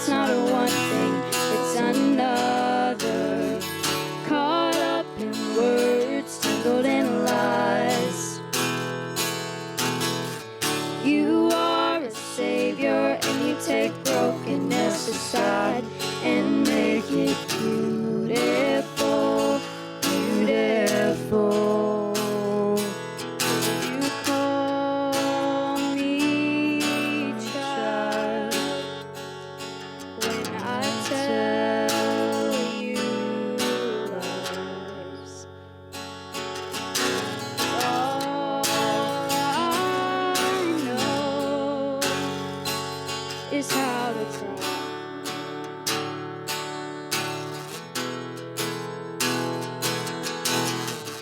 it's not a one thing, it's another. Caught up in words, tangled in lies. You are a savior and you take brokenness aside and make it beautiful, beautiful. You call me child when I tell you lies. All I know is how to try.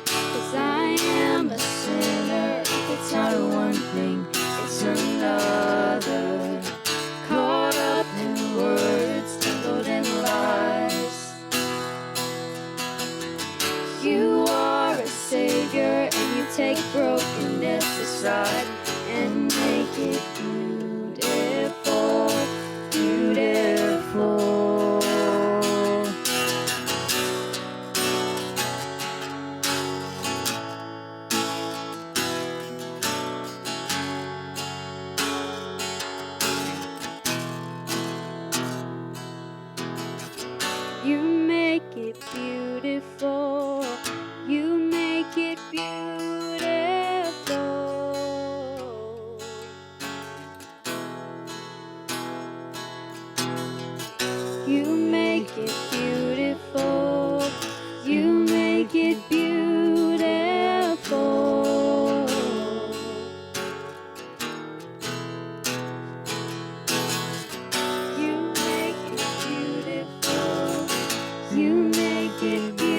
'Cause I am a sinner. It's not a one thing, it's another. Caught up in words, tangled in lies. You are a savior and you take brokenness aside and make it beautiful, beautiful. You make it beautiful. You make it beautiful. You make it beautiful. You make it beautiful. You make it beautiful. You make it beautiful.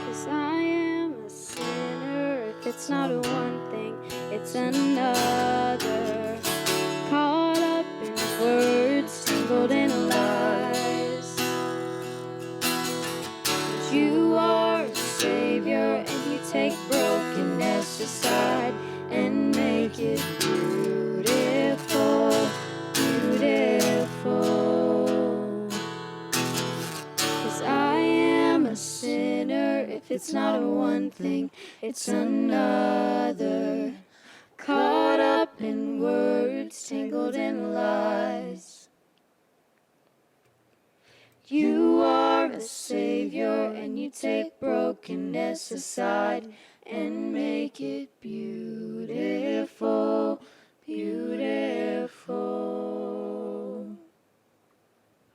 'Cause I am a sinner. If it's not a one thing, it's another. Caught up in words, tangled in lies. You are a savior and you take brokenness aside and make it beautiful, beautiful. 'Cause I am a sinner. If it's not a one thing, it's another. Caught up in words, tangled in lies. You are a savior and you take brokenness aside and make it beautiful, beautiful.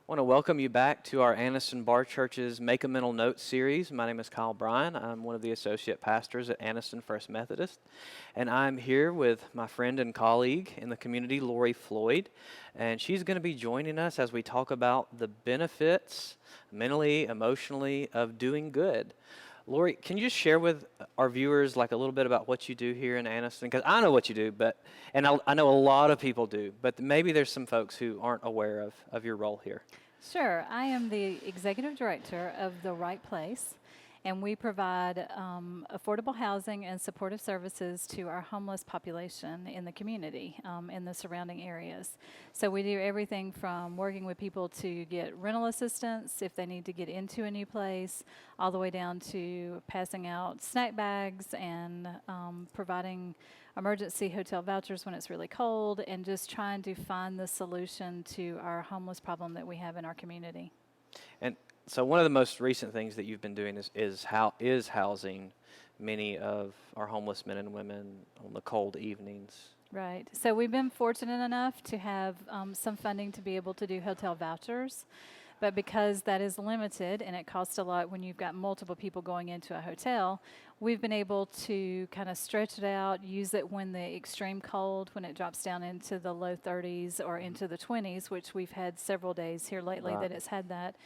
I want to welcome you back to our Anniston Bar Church's Make a Mental Note series. My name is Kyle Bryan. I'm one of the associate pastors at Anniston First Methodist, and I'm here with my friend and colleague in the community, Lori Floyd, and she's going to be joining us as we talk about the benefits, mentally, emotionally, of doing good. Lori, can you just share with our viewers like a little bit about what you do here in Anniston? Because I know what you do, and I know a lot of people do, but maybe there's some folks who aren't aware of your role here. Sure. I am the executive director of The Right Place, and we provide affordable housing and supportive services to our homeless population in the community, in the surrounding areas. So we do everything from working with people to get rental assistance if they need to get into a new place, all the way down to passing out snack bags and providing emergency hotel vouchers when it's really cold, and just trying to find the solution to our homeless problem that we have in our community. And so one of the most recent things that you've been doing is housing many of our homeless men and women on the cold evenings. Right. So we've been fortunate enough to have some funding to be able to do hotel vouchers. But because that is limited and it costs a lot when you've got multiple people going into a hotel, we've been able to kind of stretch it out, use it when the extreme cold, when it drops down into the low 30s or into the 20s, which we've had several days here lately that it's had that,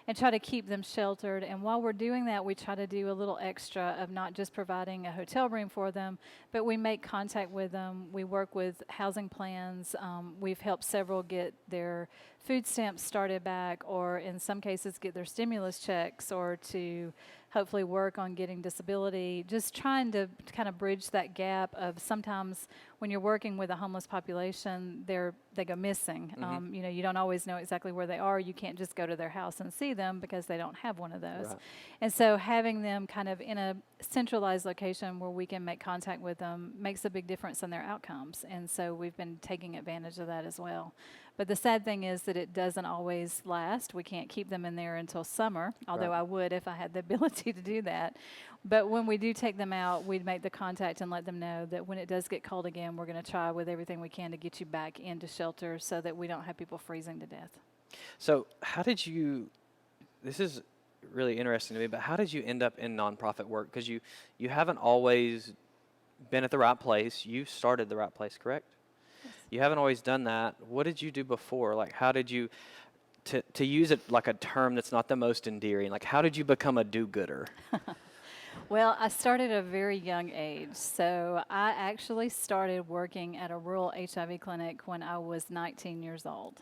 and try to keep them sheltered. And while we're doing that, we try to do a little extra of not just providing a hotel room for them, but we make contact with them. We work with housing plans. We've helped several get their food stamps started back, or in some cases get their stimulus checks, or to hopefully work on getting disability, just trying to kind of bridge that gap of sometimes when you're working with a homeless population, they go missing. Mm-hmm. You don't always know exactly where they are. You can't just go to their house and see them because they don't have one of those. Right. And so having them kind of in a centralized location where we can make contact with them makes a big difference in their outcomes. And so we've been taking advantage of that as well. But the sad thing is that it doesn't always last. We can't keep them in there until summer, although Right. I would if I had the ability to do that. But when we do take them out, we'd make the contact and let them know that when it does get cold again, we're going to try with everything we can to get you back into shelter so that we don't have people freezing to death. So how did you, this is really interesting to me, but how did you end up in nonprofit work? Because you haven't always been at the right place. You started the right place, correct? Yes. You haven't always done that. What did you do before? Like, how did you, to use it like a term that's not the most endearing, like how did you become a do-gooder? Well, I started at a very young age. So I actually started working at a rural HIV clinic when I was 19 years old.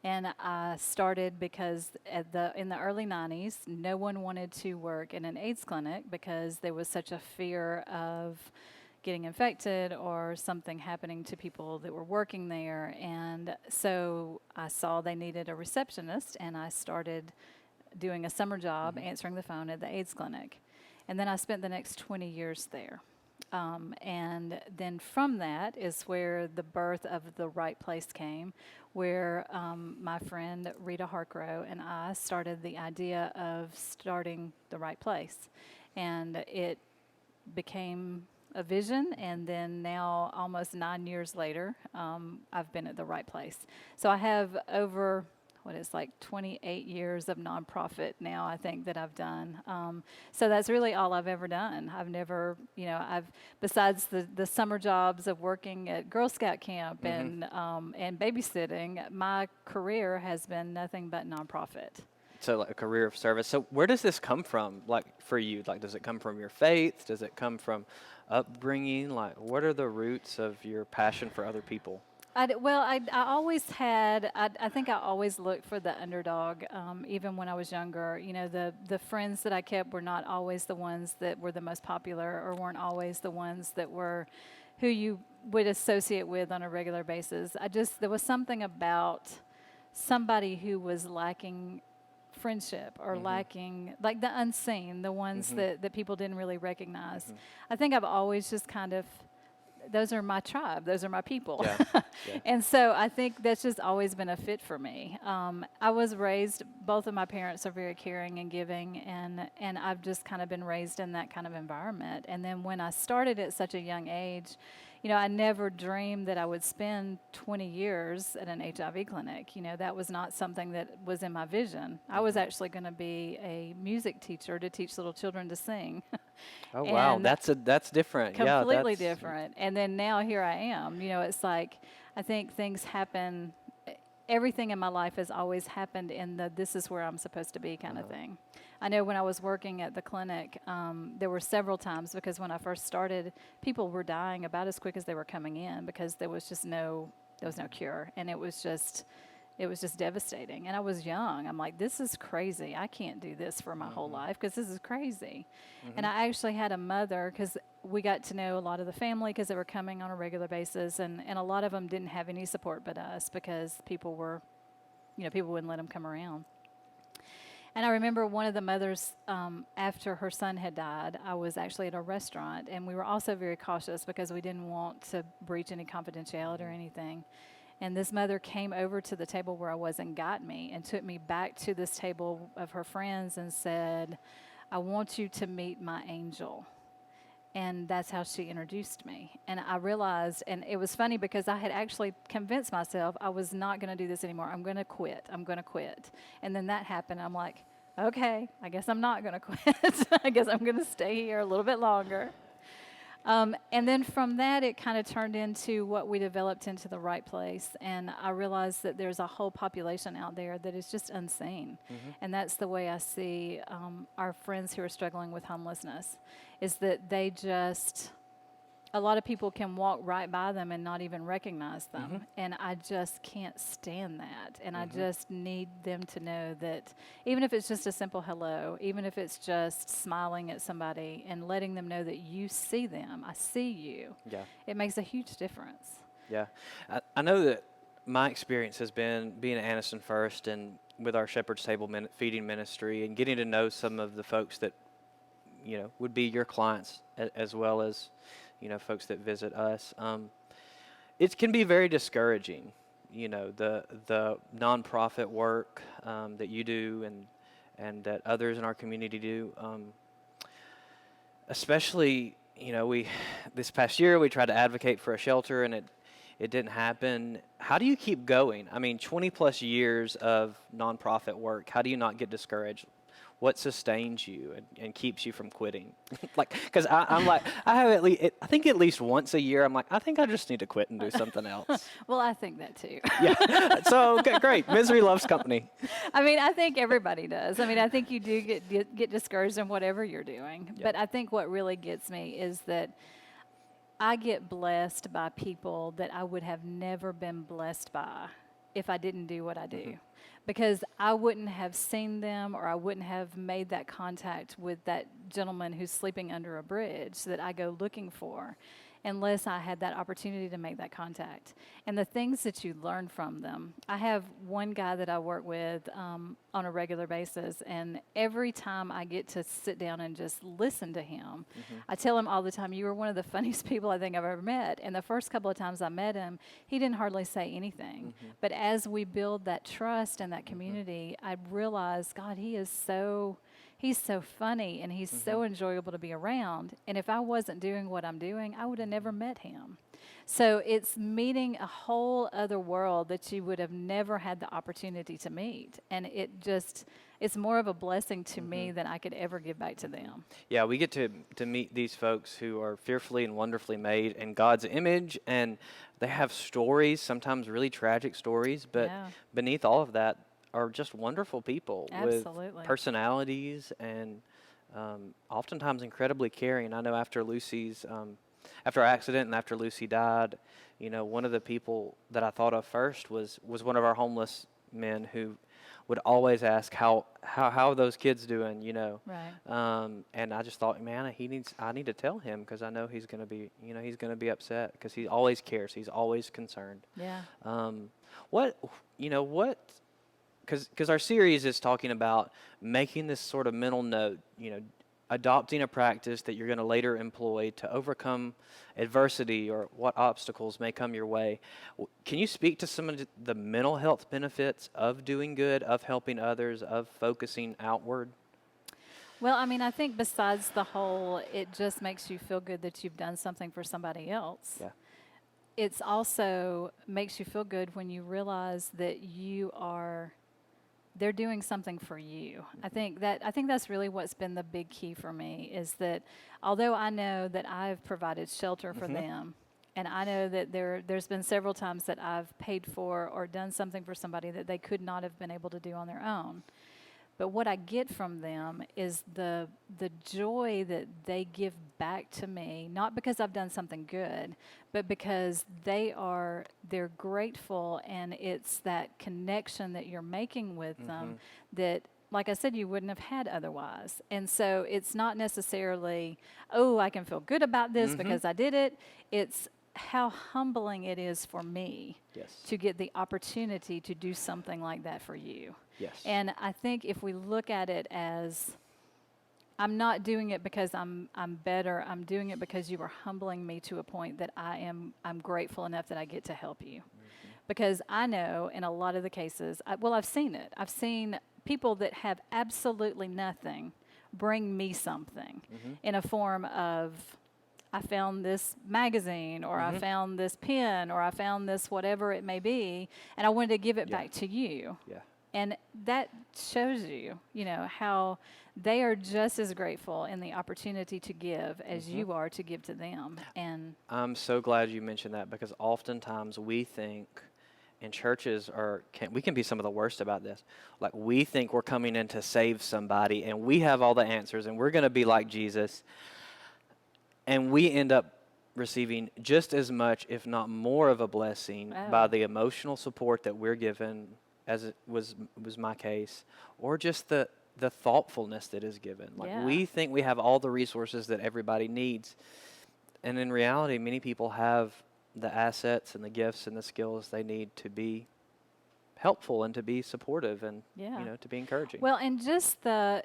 And I started because in the early 90s, no one wanted to work in an AIDS clinic because there was such a fear of getting infected or something happening to people that were working there. And so I saw they needed a receptionist, and I started doing a summer job answering the phone at the AIDS clinic. And then I spent the next 20 years there. And then from that is where the birth of the Right Place came, where my friend Rita Harkrow and I started the idea of starting the Right Place. And it became a vision, and then now, almost 9 years later, I've been at the Right Place. So I have over 28 years of nonprofit now, I think, that I've done. So that's really all I've ever done. I've never, besides the summer jobs of working at Girl Scout camp and babysitting, my career has been nothing but nonprofit. So like a career of service. So where does this come from, like for you? Like, does it come from your faith? Does it come from upbringing? Like, what are the roots of your passion for other people? I always had, I think I always looked for the underdog, even when I was younger. The friends that I kept were not always the ones that were the most popular, or weren't always the ones that were who you would associate with on a regular basis. There was something about somebody who was lacking friendship or lacking, like the unseen, the ones that people didn't really recognize. I think I've always just kind of, those are my tribe, those are my people. Yeah. Yeah. And so I think that's just always been a fit for me. I was raised, both of my parents are very caring and giving, and I've just kind of been raised in that kind of environment. And then when I started at such a young age, I never dreamed that I would spend 20 years at an HIV clinic. That was not something that was in my vision. I was actually going to be a music teacher to teach little children to sing. Oh, wow. That's different. Completely different. And then now here I am. It's like, I think things happen. Everything in my life has always happened in the this is where I'm supposed to be kind of thing. I know when I was working at the clinic, there were several times, because when I first started, people were dying about as quick as they were coming in, because there was no cure, and it was just devastating. And I was young. I'm like, this is crazy. I can't do this for my whole life, because this is crazy. And I actually had a mother, because we got to know a lot of the family because they were coming on a regular basis, and a lot of them didn't have any support but us, because people wouldn't let them come around. And I remember one of the mothers, after her son had died, I was actually at a restaurant, and we were also very cautious because we didn't want to breach any confidentiality or anything. And this mother came over to the table where I was and got me and took me back to this table of her friends and said, "I want you to meet my angel." And that's how she introduced me. And I realized, and it was funny because I had actually convinced myself I was not going to do this anymore. I'm going to quit. And then that happened. I'm like, okay, I guess I'm not going to quit. I guess I'm going to stay here a little bit longer. And then from that, it kind of turned into what we developed into the Right Place. And I realized that there's a whole population out there that is just unseen. And that's the way I see our friends who are struggling with homelessness, is that they just a lot of people can walk right by them and not even recognize them. And I just can't stand that. And I just need them to know that even if it's just a simple hello, even if it's just smiling at somebody and letting them know that you see them, I see you, it makes a huge difference. Yeah. I know that my experience has been being at Aniston First and with our Shepherd's Table feeding ministry and getting to know some of the folks that, would be your clients as well as, folks that visit us. It can be very discouraging, the nonprofit work that you do and that others in our community do. Especially, this past year we tried to advocate for a shelter and it didn't happen. How do you keep going? I mean, 20 plus years of nonprofit work. How do you not get discouraged? What sustains you and keeps you from quitting? Because I'm like, I think at least once a year, I'm like, I think I just need to quit and do something else. Well, I think that too. Yeah. So, great. Misery loves company. I mean, I think everybody does. I mean, I think you do get discouraged in whatever you're doing. Yep. But I think what really gets me is that I get blessed by people that I would have never been blessed by if I didn't do what I do. Because I wouldn't have seen them or I wouldn't have made that contact with that gentleman who's sleeping under a bridge that I go looking for unless I had that opportunity to make that contact. And the things that you learn from them. I have one guy that I work with on a regular basis, and every time I get to sit down and just listen to him, I tell him all the time, you were one of the funniest people I think I've ever met. And the first couple of times I met him, he didn't hardly say anything. But as we build that trust and that community, I realized, God, he's so funny and he's so enjoyable to be around. And if I wasn't doing what I'm doing, I would have never met him. So it's meeting a whole other world that you would have never had the opportunity to meet. And it's more of a blessing to me than I could ever give back to them. Yeah, we get to meet these folks who are fearfully and wonderfully made in God's image, and they have stories, sometimes really tragic stories, but beneath all of that are just wonderful people with personalities and oftentimes incredibly caring. I know after our accident and after Lucy died, one of the people that I thought of first was one of our homeless men who would always ask how are those kids doing, Right. and I just thought, man, I need to tell him because I know he's going to be upset because he always cares, he's always concerned. Yeah. Because our series is talking about making this sort of mental note, adopting a practice that you're going to later employ to overcome adversity or what obstacles may come your way. Can you speak to some of the mental health benefits of doing good, of helping others, of focusing outward? Well, I mean, I think besides the whole, it just makes you feel good that you've done something for somebody else. Yeah. It's also makes you feel good when you realize that they're doing something for you. I think that's really what's been the big key for me is that although I know that I've provided shelter for them, and I know that there's been several times that I've paid for or done something for somebody that they could not have been able to do on their own. But what I get from them is the joy that they give back to me, not because I've done something good, but because they're grateful, and it's that connection that you're making with them that, like I said, you wouldn't have had otherwise. And so it's not necessarily, oh, I can feel good about this because I did it. It's how humbling it is for me to get the opportunity to do something like that for you. Yes. And I think if we look at it as, I'm not doing it because I'm better, I'm doing it because you are humbling me to a point that I'm grateful enough that I get to help you. Because I know in a lot of the cases, I've seen it. I've seen people that have absolutely nothing bring me something in a form of, I found this magazine, or I found this pen, or I found this whatever it may be, and I wanted to give it back to you. Yeah. And that shows you, how they are just as grateful in the opportunity to give as you are to give to them. And I'm so glad you mentioned that, because oftentimes we think, and churches we can be some of the worst about this. Like, we think we're coming in to save somebody, and we have all the answers, and we're going to be like Jesus. And we end up receiving just as much, if not more, of a blessing by the emotional support that we're given, as it was my case, or just the thoughtfulness that is given. Like, we think we have all the resources that everybody needs, and in reality, many people have the assets and the gifts and the skills they need to be helpful and to be supportive and to be encouraging. Well, and just the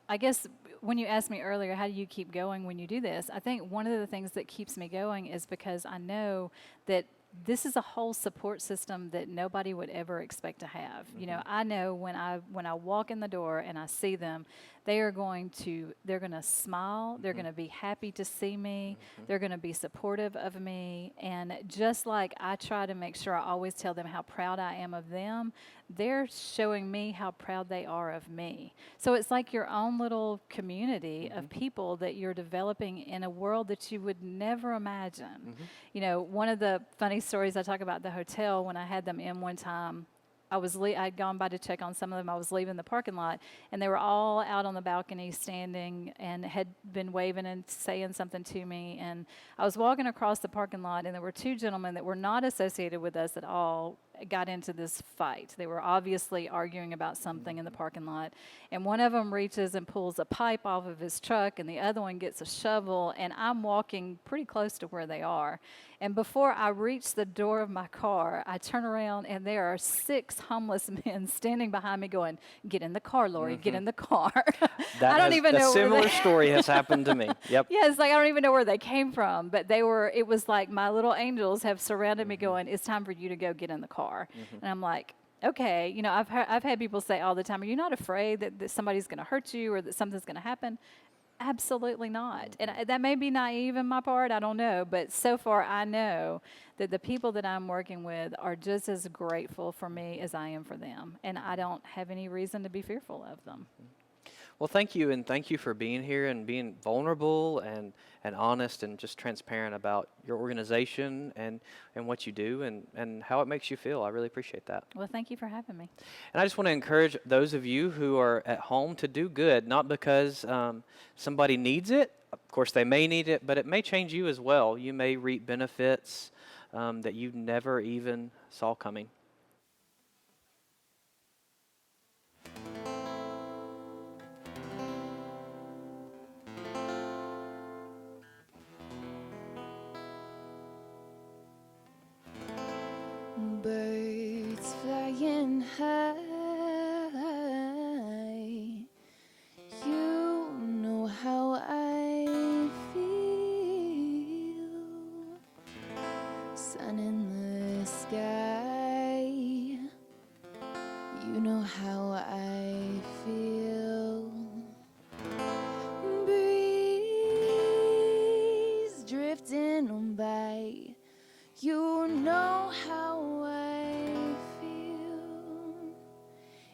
I guess when you asked me earlier, how do you keep going when you do this? I think one of the things that keeps me going is because I know that this is a whole support system that nobody would ever expect to have. You know, I know when I walk in the door and I see them, they're going to smile, they're going to be happy to see me, they're going to be supportive of me, and just like I try to make sure I always tell them how proud I am of them, they're showing me how proud they are of me. So it's like your own little community of people that you're developing in a world that you would never imagine. You know, one of the funny stories I talk about the hotel, when I had them in one time, I'd gone by to check on some of them. I was leaving the parking lot, and they were all out on the balcony standing and had been waving and saying something to me. And I was walking across the parking lot, and there were two gentlemen that were not associated with us at all got into this fight. They were obviously arguing about something in the parking lot. And one of them reaches and pulls a pipe off of his truck, and the other one gets a shovel, and I'm walking pretty close to where they are. And before I reach the door of my car, I turn around, and there are 6 homeless men standing behind me going, "Get in the car, Lori, get in the car." I don't even know where similar story has happened to me. Yep. Yeah, it's like I don't even know where they came from, but it was like my little angels have surrounded me going, "It's time for you to go get in the car." And I'm like, okay, you know, I've had people say all the time, "Are you not afraid that somebody's going to hurt you or that something's going to happen?" Absolutely not. And that may be naive on my part, I don't know. But so far, I know that the people that I'm working with are just as grateful for me as I am for them. And I don't have any reason to be fearful of them. Well, thank you, and thank you for being here and being vulnerable and honest and just transparent about your organization and what you do and how it makes you feel. I really appreciate that. Well, thank you for having me. And I just want to encourage those of you who are at home to do good, not because somebody needs it. Of course, they may need it, but it may change you as well. You may reap benefits that you never even saw coming. Birds flying high, you know how I feel. Sun in the sky, you know how I feel. Breeze drifting on by, you know how I feel.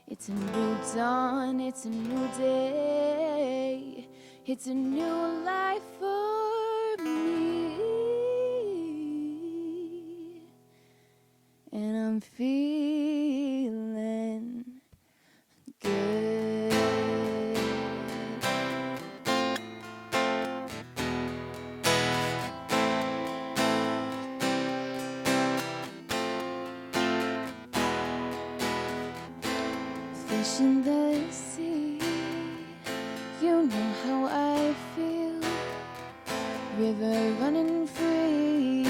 It's a new dawn, it's a new day, it's a new life for me. And I'm feeling good. Fish in the sea, you know how I feel. River running free,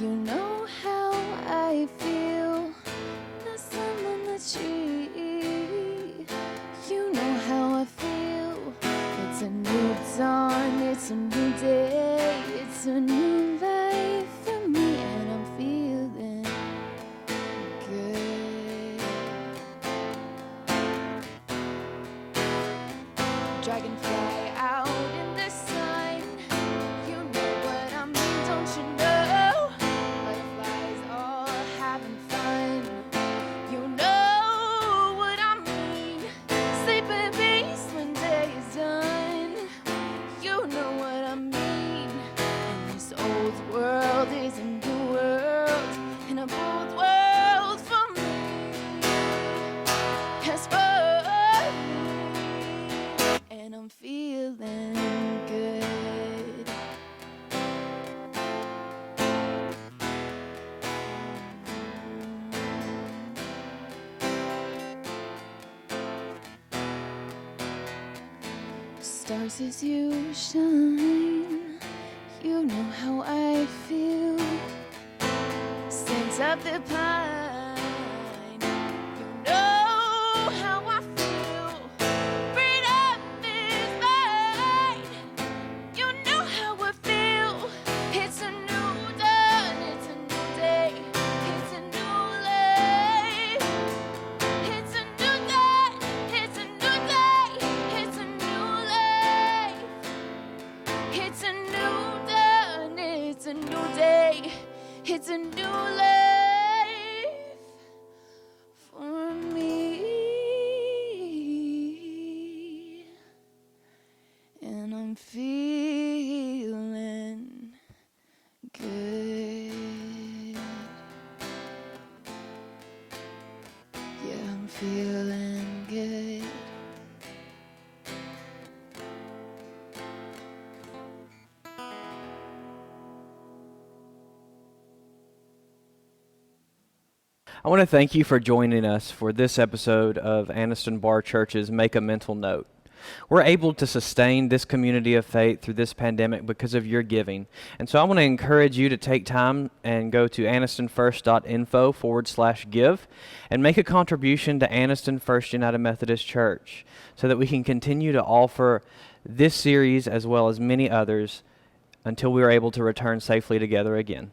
you know how I feel. Blossom on the tree, you know how I feel. It's a new dawn, it's a new day, it's a new life for me, and I'm feeling good. Dragonfly out in the sun, you know what I mean, don't you know? Butterflies all having fun, you know what I mean. Sleep in peace when day is done, you know what I mean. stars as you shine. You know how I feel. Scent of the pine. You know how I feel. Freedom is mine. You know how I feel. It's a new dawn. It's a new day. It's a new life. It's a new dawn. It's a new day. It's a new life. It's a new dawn. It's a new day. It's a new life for me. And I'm feeling good. Yeah, I'm feeling good. I want to thank you for joining us for this episode of Anniston Bar Church's Make a Mental Note. We're able to sustain this community of faith through this pandemic because of your giving. And so I want to encourage you to take time and go to annistonfirst.info/give and make a contribution to Anniston First United Methodist Church so that we can continue to offer this series as well as many others until we are able to return safely together again.